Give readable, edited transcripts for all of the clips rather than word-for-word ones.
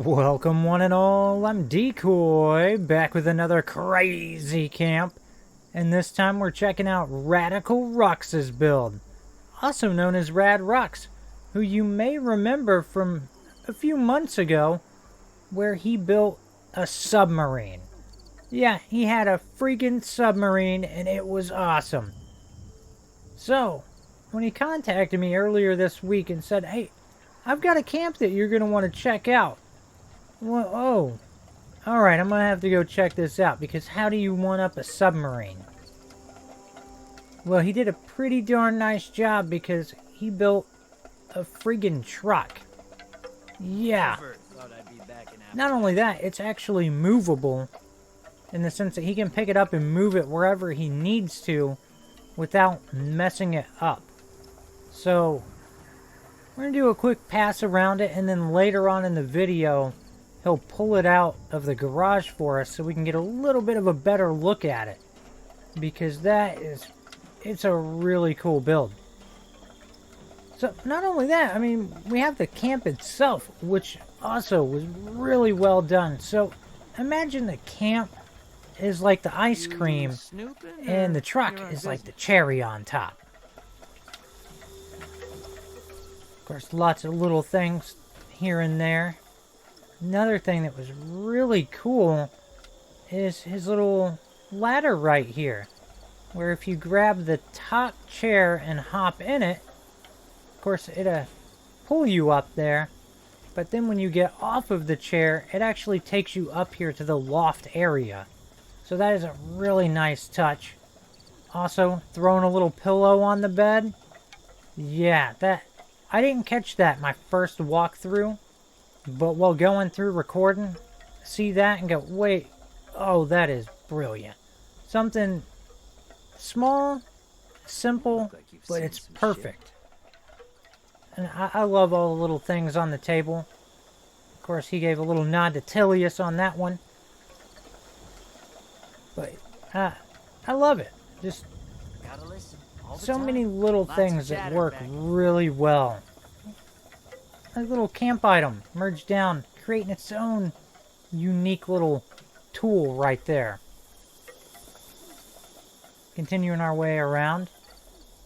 Welcome one and all, I'm Decoy, back with another crazy camp, and this time we're checking out Radical Rux's build, also known as Rad Rux, who you may remember from a few months ago, where he built a submarine. Yeah, he had a freaking submarine, and it was awesome. So, when he contacted me earlier this week and said, hey, I've got a camp that you're going to want to check out. Well, oh, alright, I'm going to have to go check this out, because how do you one-up a submarine? Well, he did a pretty darn nice job, because he built a friggin' truck. Yeah. Not only that, it's actually movable, in the sense that he can pick it up and move it wherever he needs to, without messing it up. So, we're going to do a quick pass around it, and then later on in the video, he'll pull it out of the garage for us so we can get a little bit of a better look at it. Because it's a really cool build. So, not only that, I mean, we have the camp itself, which also was really well done. So, imagine the camp is like the ice cream, and the truck is like the cherry on top. Of course, lots of little things here and there. Another thing that was really cool is his little ladder right here, where if you grab the top chair and hop in it, of course it'll pull you up there, but then when you get off of the chair, it actually takes you up here to the loft area. So that is a really nice touch. Also, throwing a little pillow on the bed. Yeah, I didn't catch that my first walkthrough. But while going through recording, see that and go, wait, oh, that is brilliant. Something small, simple, but it's perfect. And I love all the little things on the table. Of course, he gave a little nod to Tilius on that one. But I love it. Just so many little things that work really well. A little camp item merged down, creating its own unique little tool right there. Continuing our way around.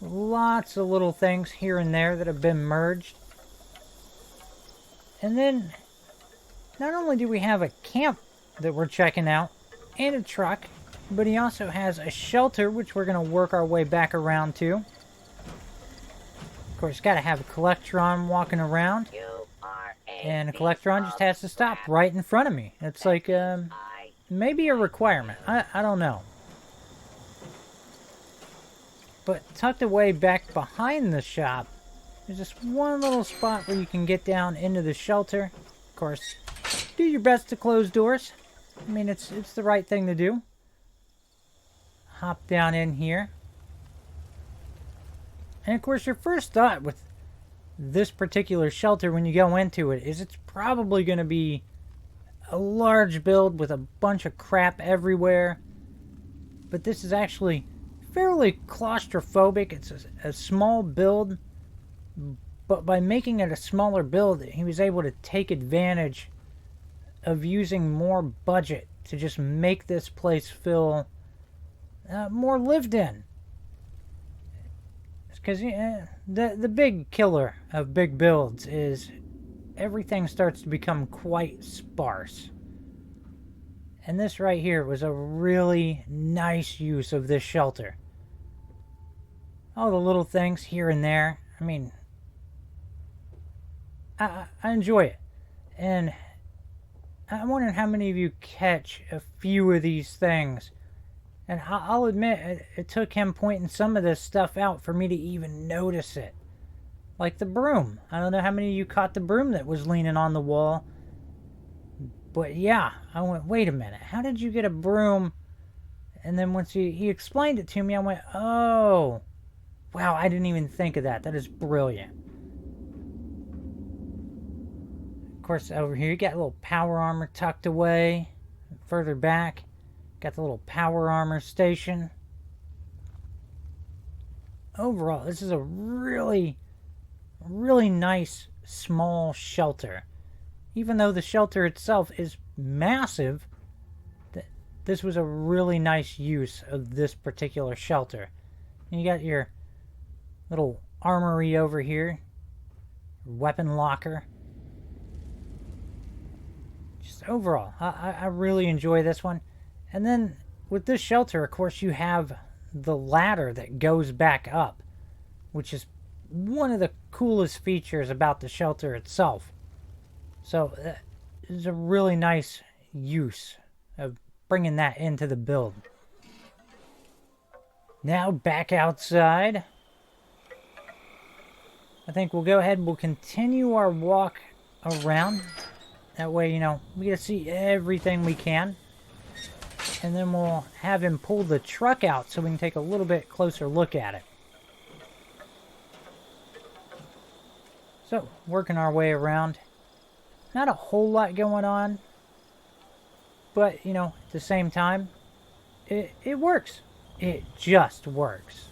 Lots of little things here and there that have been merged. And then, not only do we have a camp that we're checking out, and a truck, but he also has a shelter, which we're going to work our way back around to. Of course, got to have a Collectron walking around. And a Collectron just has to stop right in front of me. It's like, maybe a requirement. I don't know. But tucked away back behind the shop, there's just one little spot where you can get down into the shelter. Of course, do your best to close doors. I mean, it's the right thing to do. Hop down in here. And of course, your first thought with this particular shelter when you go into it is it's probably going to be a large build with a bunch of crap everywhere. But this is actually fairly claustrophobic. It's a small build, but by making it a smaller build, he was able to take advantage of using more budget to just make this place feel more lived in. Because the big killer of big builds is everything starts to become quite sparse. And this right here was a really nice use of this shelter. All the little things here and there. I mean, I enjoy it. And I'm wondering how many of you catch a few of these things. And I'll admit, it took him pointing some of this stuff out for me to even notice it. Like the broom. I don't know how many of you caught the broom that was leaning on the wall. But yeah, I went, wait a minute. How did you get a broom? And then once he explained it to me, I went, oh. Wow, I didn't even think of that. That is brilliant. Of course, over here you got a little power armor tucked away. Further back. Got the little power armor station. Overall, this is a really, really nice small shelter. even though the shelter itself is massive, this was a really nice use of this particular shelter. And you got your little armory over here, weapon locker. Just overall, I really enjoy this one. And then with this shelter, of course, you have the ladder that goes back up, which is one of the coolest features about the shelter itself. So it's a really nice use of bringing that into the build. Now back outside. I think we'll go ahead and we'll continue our walk around. That way, you know, we get to see everything we can. And then we'll have him pull the truck out so we can take a little bit closer look at it. So, working our way around. Not a whole lot going on. But, you know, at the same time, it works. It just works.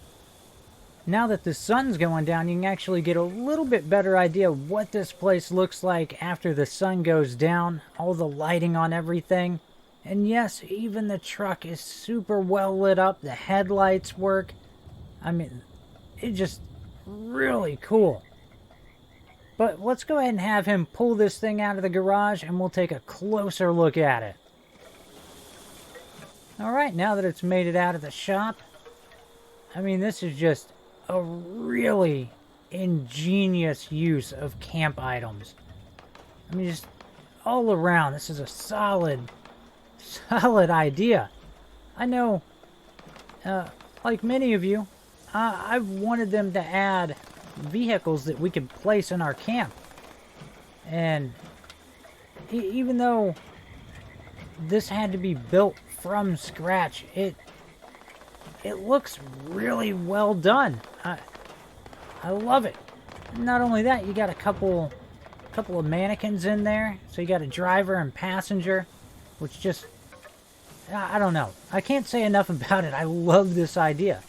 Now that the sun's going down, you can actually get a little bit better idea of what this place looks like after the sun goes down. All the lighting on everything. And yes, even the truck is super well lit up. The headlights work. I mean, it's just really cool. But let's go ahead and have him pull this thing out of the garage and we'll take a closer look at it. Alright, now that it's made it out of the shop, I mean, this is just a really ingenious use of camp items. I mean, just all around, this is a solid idea. I know, like many of you, I've wanted them to add vehicles that we could place in our camp. And even though this had to be built from scratch, it looks really well done. I love it. Not only that, you got a couple of mannequins in there, so you got a driver and passenger, which just, I don't know. I can't say enough about it. I love this idea.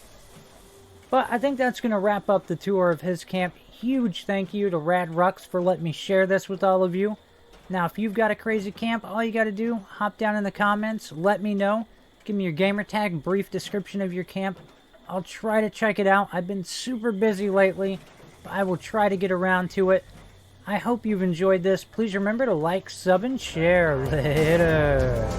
But I think that's going to wrap up the tour of his camp. Huge thank you to Rad Rux for letting me share this with all of you. Now, if you've got a crazy camp, all you got to do, hop down in the comments, let me know. Give me your gamer tag, brief description of your camp. I'll try to check it out. I've been super busy lately, but I will try to get around to it. I hope you've enjoyed this. Please remember to like, sub, and share. Later.